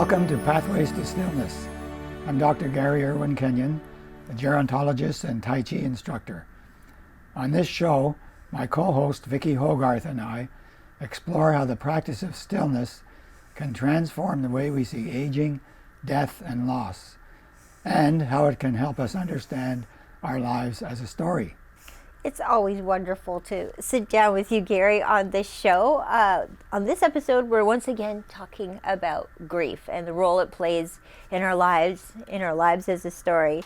Welcome to Pathways to Stillness. I'm Dr. Gary Irwin-Kenyon, a gerontologist and Tai Chi instructor. On this show, my co-host Vicki Hogarth and I explore how the practice of stillness can transform the way we see aging, death, and loss, and how it can help us understand our lives as a story. It's always wonderful to sit down with you, Gary, on this show. On this episode, we're once again talking about grief and the role it plays in our lives as a story.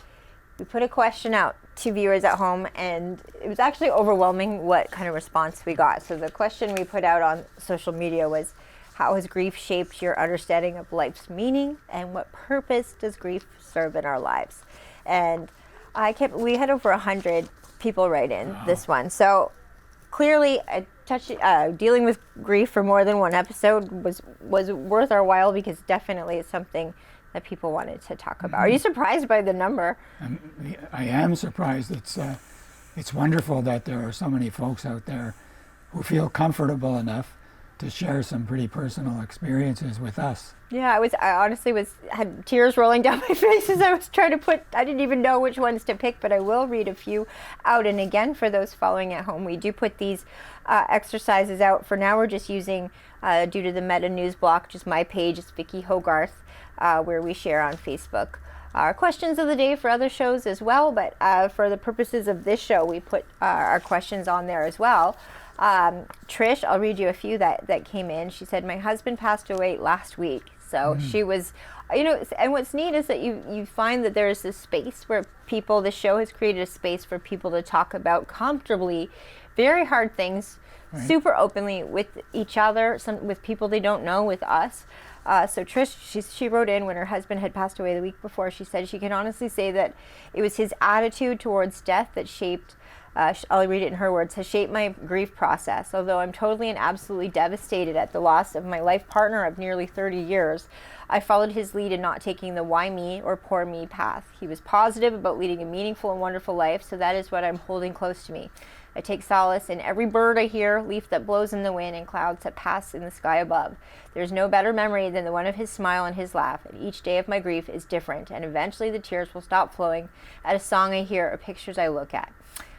We put a question out to viewers at home, and it was actually overwhelming what kind of response we got. So the question we put out on social media was, how has grief shaped your understanding of life's meaning, and what purpose does grief serve in our lives? And we had over 100 people write in this one. So clearly, dealing with grief for more than one episode was worth our while, because definitely it's something that people wanted to talk about. Are you surprised by the number? I am surprised. It's wonderful that there are so many folks out there who feel comfortable enough to share some pretty personal experiences with us. Yeah, I honestly had tears rolling down my face as I was trying to I didn't even know which ones to pick, but I will read a few out. And again, for those following at home, we do put these exercises out. For now, we're just using, due to the meta news block, just my page. It's Vicki Hogarth, where we share on Facebook our questions of the day for other shows as well. But for the purposes of this show, we put our questions on there as well. Trish, I'll read you a few that came in. She said, my husband passed away last week. So she was, and what's neat is that you find that there is this space where this show has created a space for people to talk about comfortably very hard things, right, super openly with each other, with people they don't know, with us. So Trish, she wrote in when her husband had passed away the week before. She said she can honestly say that it was his attitude towards death that shaped, I'll read it in her words, has shaped my grief process. Although I'm totally and absolutely devastated at the loss of my life partner of nearly 30 years, I followed his lead in not taking the why me or poor me path. He was positive about leading a meaningful and wonderful life, so that is what I'm holding close to me. I take solace in every bird I hear, leaf that blows in the wind, and clouds that pass in the sky above. There's no better memory than the one of his smile and his laugh, and each day of my grief is different, and eventually the tears will stop flowing at a song I hear or pictures I look at.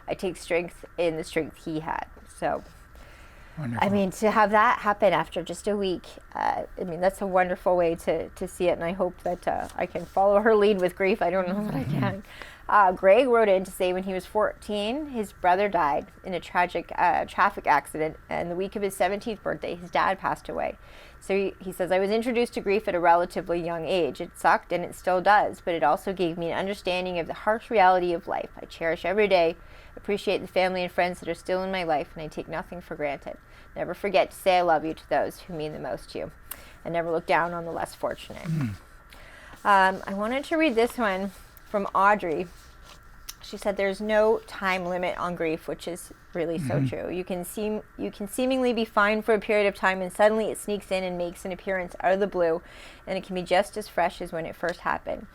I take strength in the strength he had. So, wonderful. I mean, to have that happen after just a week, that's a wonderful way to see it, and I hope that I can follow her lead with grief. I don't know that I can. Greg wrote in to say when he was 14, his brother died in a tragic traffic accident, and the week of his 17th birthday, his dad passed away. So he says, I was introduced to grief at a relatively young age. It sucked, and it still does, but it also gave me an understanding of the harsh reality of life. I cherish every day, appreciate the family and friends that are still in my life, and I take nothing for granted. Never forget to say I love you to those who mean the most to you, and never look down on the less fortunate. I wanted to read this one from Audrey. She said there's no time limit on grief, which is really so true. You can seemingly be fine for a period of time, and suddenly it sneaks in and makes an appearance out of the blue, and it can be just as fresh as when it first happened.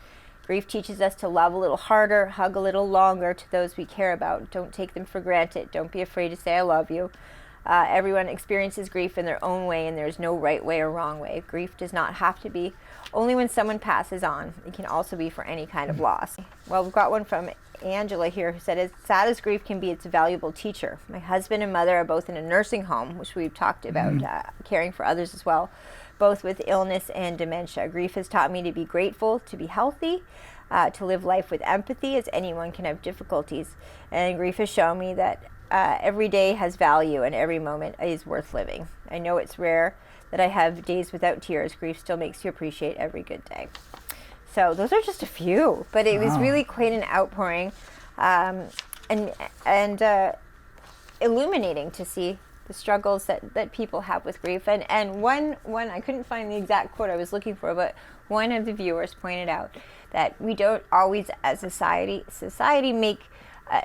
Grief teaches us to love a little harder, hug a little longer to those we care about. Don't take them for granted. Don't be afraid to say I love you. Everyone experiences grief in their own way, and there's no right way or wrong way. Grief does not have to be only when someone passes on. It can also be for any kind of loss. Well, we've got one from Angela here who said, as sad as grief can be, it's a valuable teacher. My husband and mother are both in a nursing home, which we've talked about, caring for others as well, both with illness and dementia. Grief has taught me to be grateful, to be healthy, to live life with empathy, as anyone can have difficulties. And grief has shown me that every day has value and every moment is worth living. I know it's rare that I have days without tears. Grief still makes you appreciate every good day. So those are just a few, but it was really quite an outpouring, and illuminating to see the struggles that people have with grief. And one I couldn't find the exact quote I was looking for, but one of the viewers pointed out that we don't always, as society make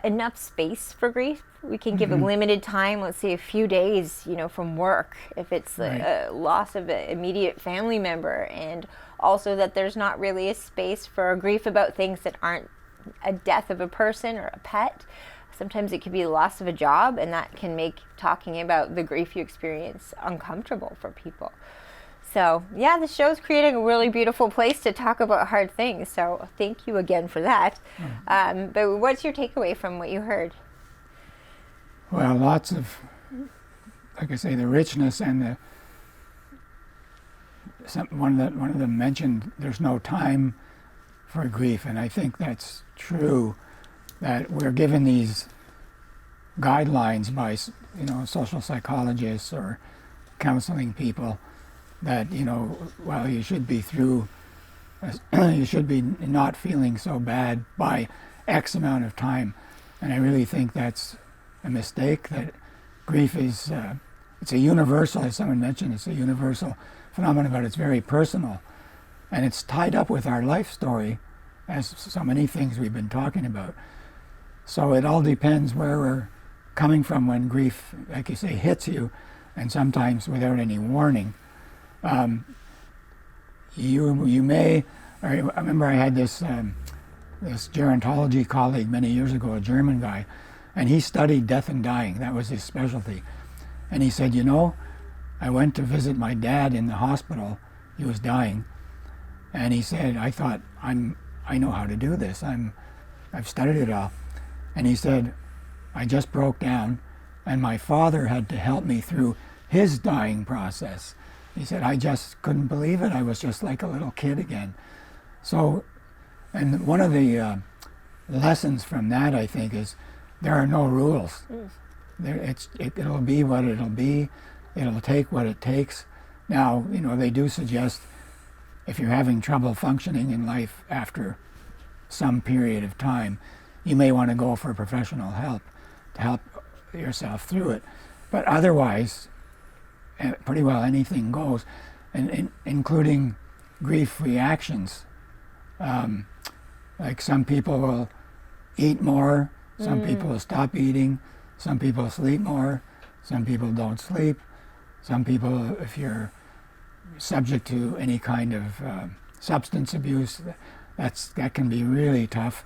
enough space for grief. We can give a limited time, let's say a few days, from work, if it's a loss of an immediate family member, and also that there's not really a space for grief about things that aren't a death of a person or a pet. Sometimes it could be the loss of a job, and that can make talking about the grief you experience uncomfortable for people. So yeah, the show's creating a really beautiful place to talk about hard things. So thank you again for that. But what's your takeaway from what you heard? Well, lots of, like I say, the richness and one of them mentioned there's no time for grief, and I think that's true. That we're given these guidelines by social psychologists or counseling people that well, you should be through, you should be not feeling so bad by X amount of time, and I really think that's a mistake. That grief is it's a universal, as someone mentioned, it's a universal phenomenon, but it's very personal, and it's tied up with our life story, as so many things we've been talking about. So it all depends where we're coming from when grief, like you say, hits you, and sometimes without any warning. You may. I remember I had this gerontology colleague many years ago, a German guy, and he studied death and dying. That was his specialty. And he said, I went to visit my dad in the hospital. He was dying, and he said, I thought I know how to do this. I've studied it all. And he said, I just broke down, and my father had to help me through his dying process. He said, I just couldn't believe it. I was just like a little kid again. So, and one of the lessons from that, I think, is there are no rules. It'll be what it'll be. It'll take what it takes. Now, they do suggest if you're having trouble functioning in life after some period of time, you may want to go for professional help to help yourself through it. But otherwise, pretty well anything goes, and including grief reactions. Like some people will eat more, some people will stop eating, some people sleep more, some people don't sleep, some people, if you're subject to any kind of substance abuse, that can be really tough.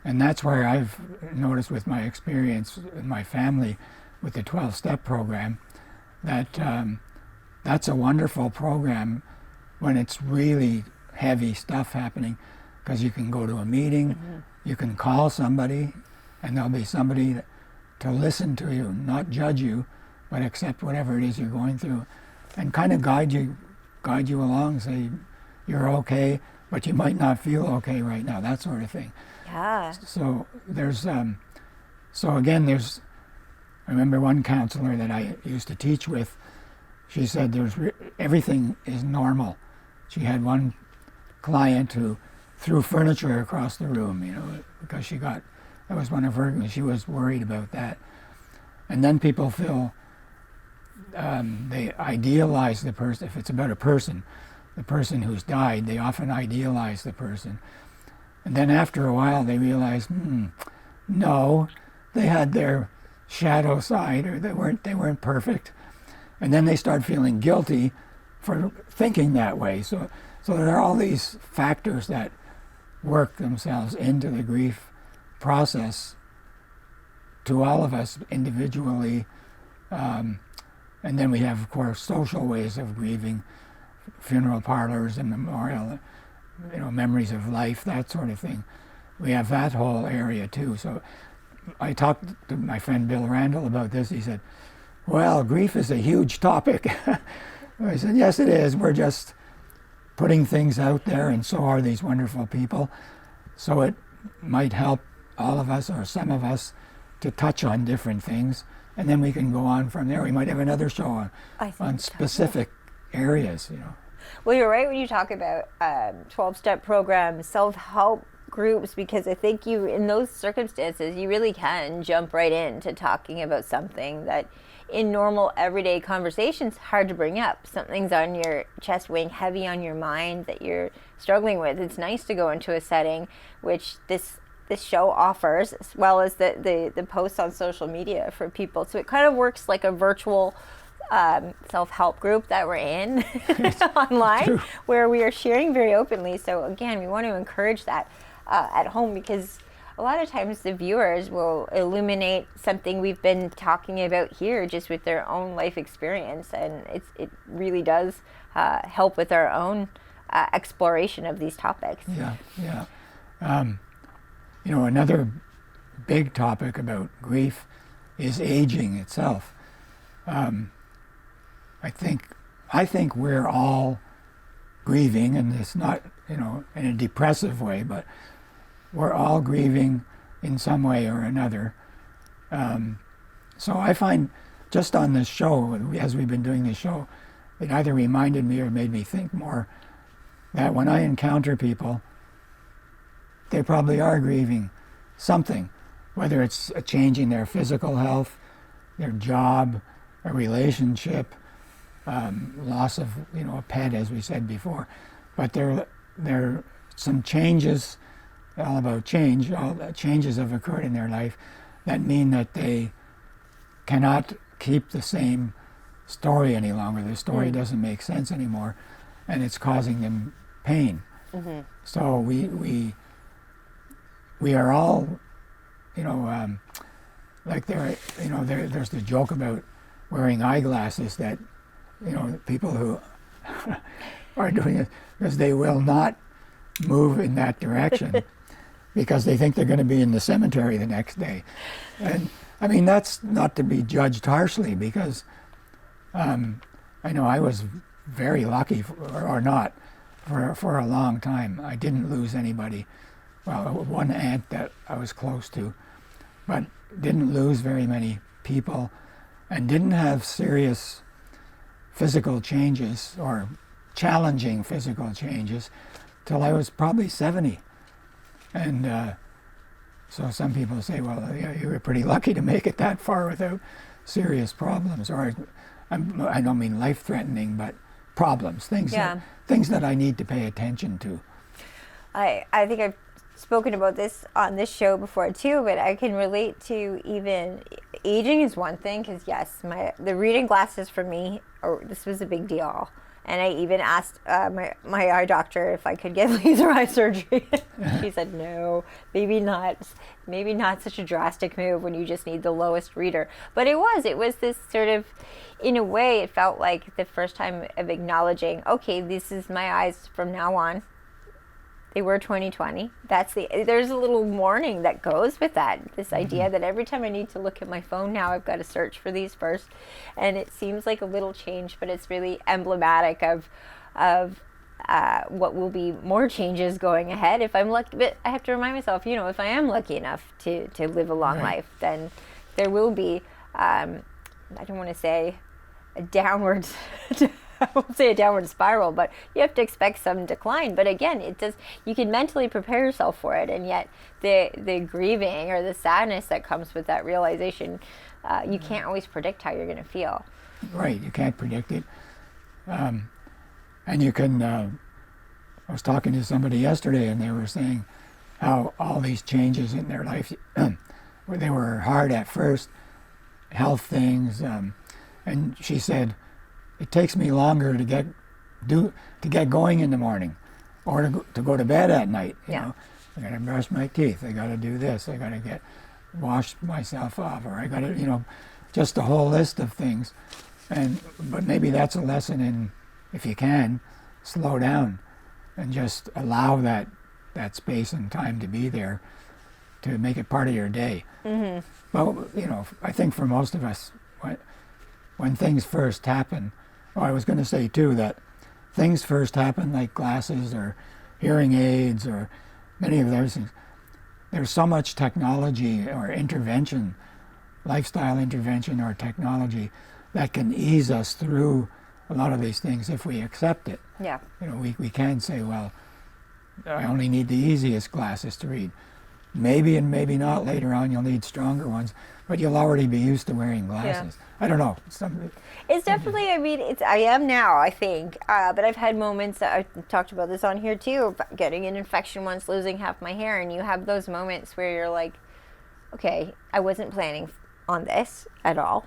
And that's where I've noticed with my experience in my family with the 12-step program that that's a wonderful program when it's really heavy stuff happening, because you can go to a meeting, you can call somebody, and there'll be somebody to listen to you, not judge you, but accept whatever it is you're going through, and kind of guide you along, say you're okay, but you might not feel okay right now, that sort of thing. Yeah. So there's, so again, I remember one counselor that I used to teach with, she said everything is normal. She had one client who threw furniture across the room, because that was one of her, she was worried about that. And then people feel, they idealize the person. If it's about the person who's died, they often idealize the person. And then after a while they realize, no, they had their shadow side, or they weren't perfect. And then they start feeling guilty for thinking that way. So there are all these factors that work themselves into the grief process to all of us individually. And then we have, of course, social ways of grieving, funeral parlors and memorial, memories of life, that sort of thing. We have that whole area too. So I talked to my friend Bill Randall about this. He said, well, grief is a huge topic. I said, yes, it is. We're just putting things out there, and so are these wonderful people. So it might help all of us, or some of us, to touch on different things, and then we can go on from there. We might have another show on specific areas, Well, you're right when you talk about 12-step programs, self-help groups, because I think in those circumstances, you really can jump right into talking about something that in normal everyday conversations, hard to bring up. Something's on your chest, weighing heavy on your mind that you're struggling with. It's nice to go into a setting which this show offers, as well as the posts on social media for people. So it kind of works like a virtual self-help group that we're in online, where we are sharing very openly. So again, we want to encourage that at home, because a lot of times the viewers will illuminate something we've been talking about here just with their own life experience, and it really does help with our own exploration of these topics. Yeah. Another big topic about grief is aging itself. I think we're all grieving, and it's not, in a depressive way, but we're all grieving in some way or another. So I find just on this show, as we've been doing this show, it either reminded me or made me think more that when I encounter people, they probably are grieving something, whether it's a change in their physical health, their job, a relationship, loss of a pet, as we said before. But there are some changes, all about change. All the changes have occurred in their life that mean that they cannot keep the same story any longer. The story doesn't make sense anymore, and it's causing them pain. Mm-hmm. So we are all, like there's the joke about wearing eyeglasses that, people who are doing it because they will not move in that direction because they think they're going to be in the cemetery the next day. And I mean, that's not to be judged harshly, because I know I was very lucky, or not, for a long time. I didn't lose anybody. Well, one aunt that I was close to, but didn't lose very many people, and didn't have serious physical changes or challenging physical changes till I was probably 70. And so some people say, well, yeah, you were pretty lucky to make it that far without serious problems, or I don't mean life-threatening, but problems, things that I need to pay attention to. I think I've spoken about this on this show before too, but I can relate to even aging is one thing, because yes, the reading glasses for me, this was a big deal. And I even asked my eye doctor if I could get laser eye surgery. She said, no, maybe not such a drastic move when you just need the lowest reader. But it was this sort of, in a way, it felt like the first time of acknowledging, okay, this is my eyes from now on. They were 20/20. There's a little warning that goes with that. This idea that every time I need to look at my phone now, I've got to search for these first. And it seems like a little change, but it's really emblematic of what will be more changes going ahead. If I'm lucky, but I have to remind myself, if I am lucky enough to live a long life, then there will be, I don't want to say a downward I won't say a downward spiral, but you have to expect some decline. But again, you can mentally prepare yourself for it, and yet the grieving or the sadness that comes with that realization, you can't always predict how you're going to feel. Right, you can't predict it. And you can, I was talking to somebody yesterday, and they were saying how all these changes in their life, where they were hard at first, health things, and she said, it takes me longer to get going in the morning, or to go to bed at night. You know, I got to brush my teeth. I got to do this. I got to wash myself off, or I got to, just a whole list of things. But maybe that's a lesson in, if you can, slow down and just allow that space and time to be there, to make it part of your day. Mm-hmm. Well, I think for most of us, when things first happen, I was going to say too that things first happen, like glasses or hearing aids or many of those things, there's so much technology or intervention, lifestyle intervention or technology, that can ease us through a lot of these things if we accept it. Yeah. We can say, well, I only need the easiest glasses to read. Maybe and maybe not later on you'll need stronger ones, but you'll already be used to wearing glasses. Yeah. I don't know. It's definitely, I am now, I think, but I've had moments, I've talked about this on here too, getting an infection once, losing half my hair, and you have those moments where you're like, okay, I wasn't planning on this at all,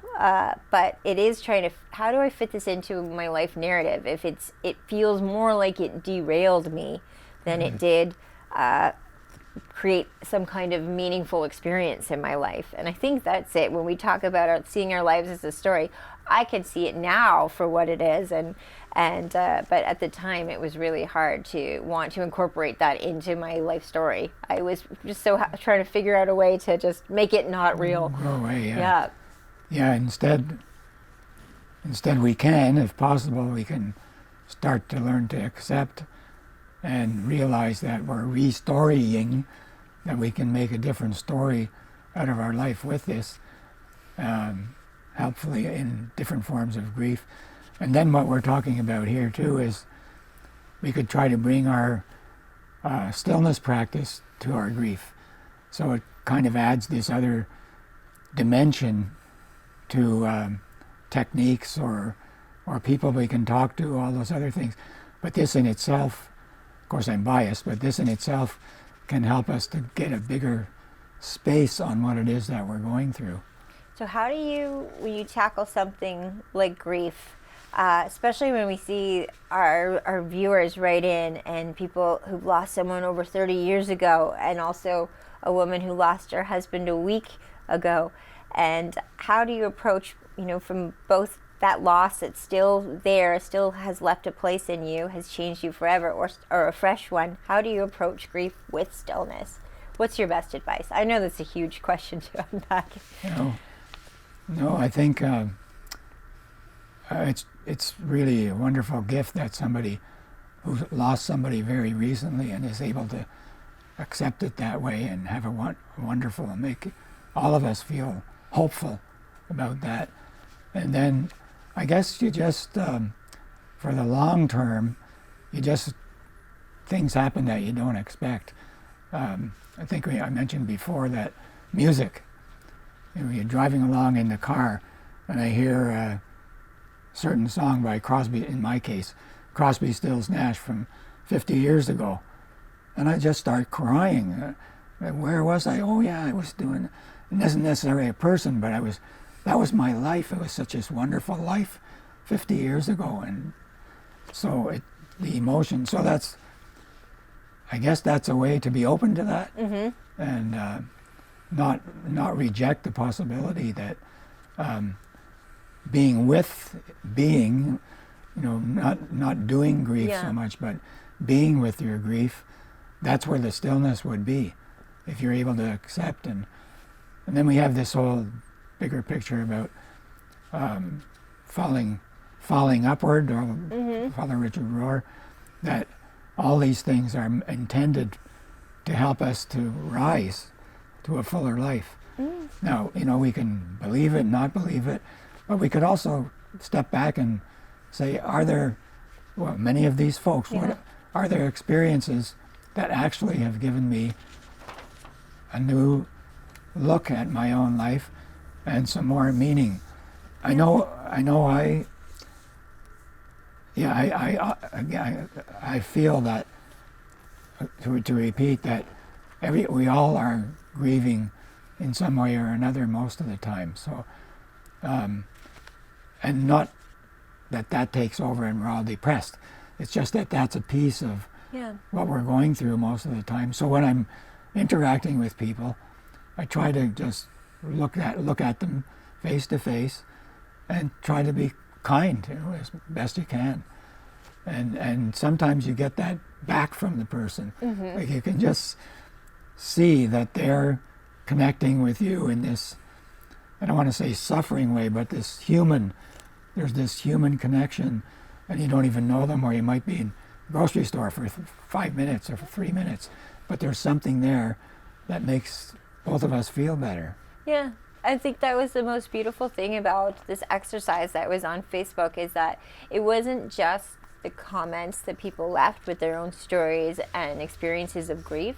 but it is trying to, how do I fit this into my life narrative? If it feels more like it derailed me than it did create some kind of meaningful experience in my life. And I think that's it. When we talk about seeing our lives as a story, I can see it now for what it is, but at the time it was really hard to want to incorporate that into my life story. I was just trying to figure out a way to just make it not real. Go away, Yeah. Yeah, instead we can, if possible, we can start to learn to accept and realize that we're restorying, that we can make a different story out of our life with this, helpfully in different forms of grief. And then what we're talking about here too is we could try to bring our stillness practice to our grief. So it kind of adds this other dimension to techniques or people we can talk to, all those other things. But this in itself, of course I'm biased, but this in itself can help us to get a bigger space on what it is that we're going through. So how do you, when you tackle something like grief, especially when we see our viewers write in and people who've lost someone over 30 years ago, and also a woman who lost her husband a week ago, and how do you approach, from both that loss that's still there, still has left a place in you, has changed you forever, or a fresh one, how do you approach grief with stillness? What's your best advice? I know that's a huge question to unpack. No, I think it's really a wonderful gift that somebody who lost somebody very recently and is able to accept it that way and have a wonderful, and make all of us feel hopeful about that. And then I guess you just, for the long term, things happen that you don't expect. I think I mentioned before that music, you're driving along in the car and I hear a certain song by Crosby, in my case, Crosby, Stills, Nash from 50 years ago. And I just start crying. Where was I? Oh yeah, I was doing, it isn't necessarily a person, but that was my life. It was such a wonderful life 50 years ago. And so the emotion, so I guess that's a way to be open to that. Mm-hmm. And not reject the possibility that not doing grief so much, but being with your grief, that's where the stillness would be, if you're able to accept. And then we have this whole bigger picture about falling upward, or Father Richard Rohr, that all these things are intended to help us to rise to a fuller life. Now, we can believe it, not believe it, but we could also step back and say, many of these folks, are there experiences that actually have given me a new look at my own life and some more meaning? I feel that, to repeat, that we all are grieving in some way or another most of the time. So, and not that takes over and we're all depressed. It's just that that's a piece of what we're going through most of the time. So when I'm interacting with people, I try to just look at them face to face and try to be kind, as best you can. And sometimes you get that back from the person. Mm-hmm. Like you can just see that they're connecting with you in this, I don't want to say suffering way, but there's this human connection, and you don't even know them, or you might be in the grocery store for 5 minutes or for 3 minutes, but there's something there that makes both of us feel better. Yeah, I think that was the most beautiful thing about this exercise that was on Facebook, is that it wasn't just the comments that people left with their own stories and experiences of grief.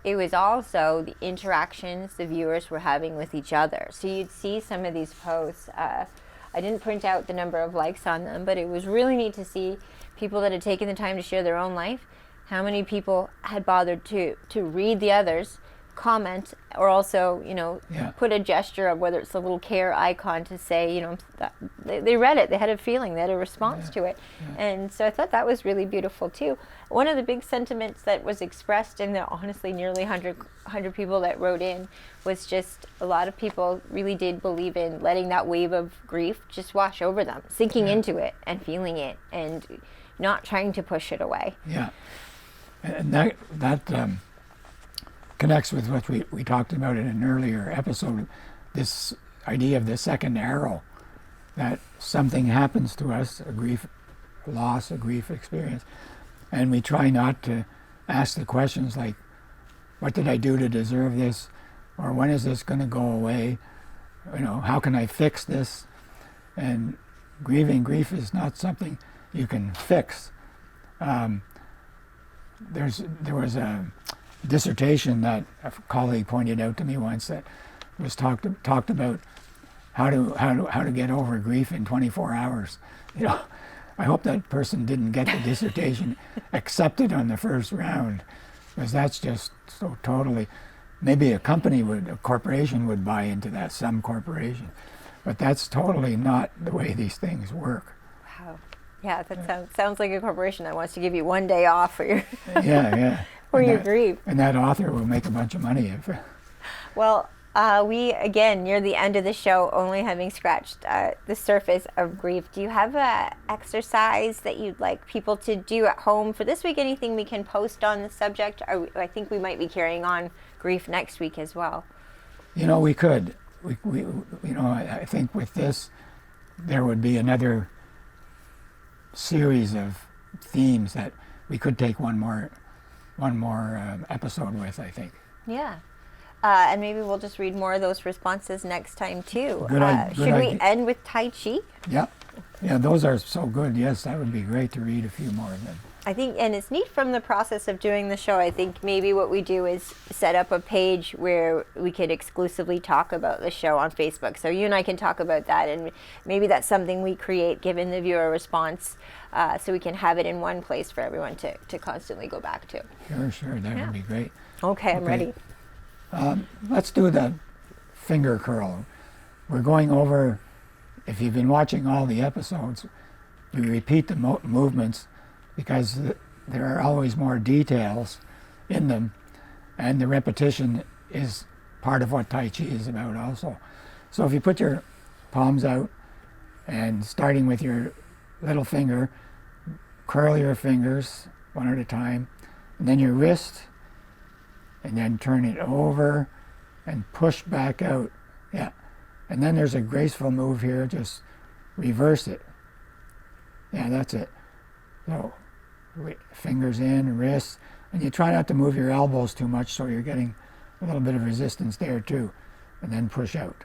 It was also the interactions the viewers were having with each other. So you'd see some of these posts. I didn't print out the number of likes on them, but it was really neat to see people that had taken the time to share their own life, how many people had bothered to read the others' comment, or also, Yeah. put a gesture of whether it's a little care icon to say, that they read it, they had a feeling, they had a response to it. And so I thought that was really beautiful too. One of the big sentiments that was expressed in the honestly nearly 100 people that wrote in was just a lot of people really did believe in letting that wave of grief just wash over them, sinking into it and feeling it and not trying to push it away. Yeah. And that connects with what we talked about in an earlier episode, this idea of the second arrow, that something happens to us, a grief loss, a grief experience, and we try not to ask the questions like, what did I do to deserve this? Or when is this going to go away? How can I fix this? And grief is not something you can fix. There was a dissertation that a colleague pointed out to me once that was talked about how to get over grief in 24 hours. I hope that person didn't get the dissertation accepted on the first round, because that's just so totally. Maybe a corporation would buy into that, some corporation, but that's totally not the way these things work. Wow. Yeah, that sounds like a corporation that wants to give you one day off for your for your grief. And that author will make a bunch of money if. Well, we again near the end of the show, only having scratched the surface of grief. Do you have a exercise that you'd like people to do at home for this week? Anything we can post on the subject? I think we might be carrying on grief next week as well. We could. We I think with this, there would be another series of themes that we could take one more episode with, I think. Yeah. And maybe we'll just read more of those responses next time too. Good should we end with Tai Chi? Yeah, those are so good. Yes, that would be great to read a few more of them. I think, and it's neat from the process of doing the show. I think maybe what we do is set up a page where we could exclusively talk about the show on Facebook. So you and I can talk about that, and maybe that's something we create given the viewer response, so we can have it in one place for everyone to constantly go back to. Sure, that would be great. Okay, I'm ready. Let's do the finger curl. We're going over, if you've been watching all the episodes, we repeat the movements because there are always more details in them, and the repetition is part of what Tai Chi is about also. So if you put your palms out and starting with your little finger, curl your fingers one at a time, and then your wrist, and then turn it over and push back out. Yeah. And then there's a graceful move here, just reverse it. Yeah, that's it. So fingers in, wrists, and you try not to move your elbows too much so you're getting a little bit of resistance there too. And then push out.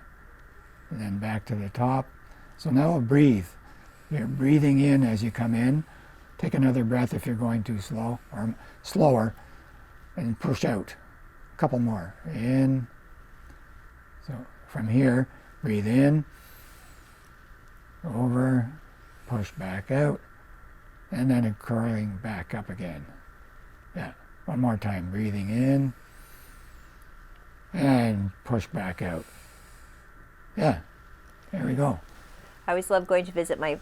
And then back to the top. So now breathe. You're breathing in as you come in. Take another breath if you're going too slow, or slower, and push out. A couple more. In. So from here, breathe in, over, push back out, and then curling back up again. Yeah, one more time. Breathing in, and push back out. Yeah, there we go. I always love going to visit my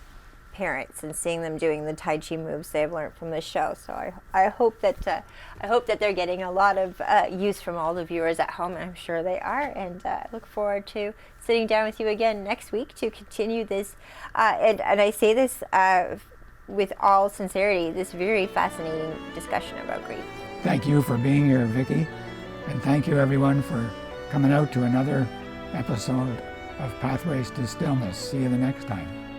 parents and seeing them doing the Tai Chi moves they've learned from the show. So I hope that they're getting a lot of use from all the viewers at home, and I'm sure they are. And I look forward to sitting down with you again next week to continue this. And I say this with all sincerity, this very fascinating discussion about grief. Thank you for being here, Vicki, and thank you everyone for coming out to another episode of Pathways to Stillness. See you the next time.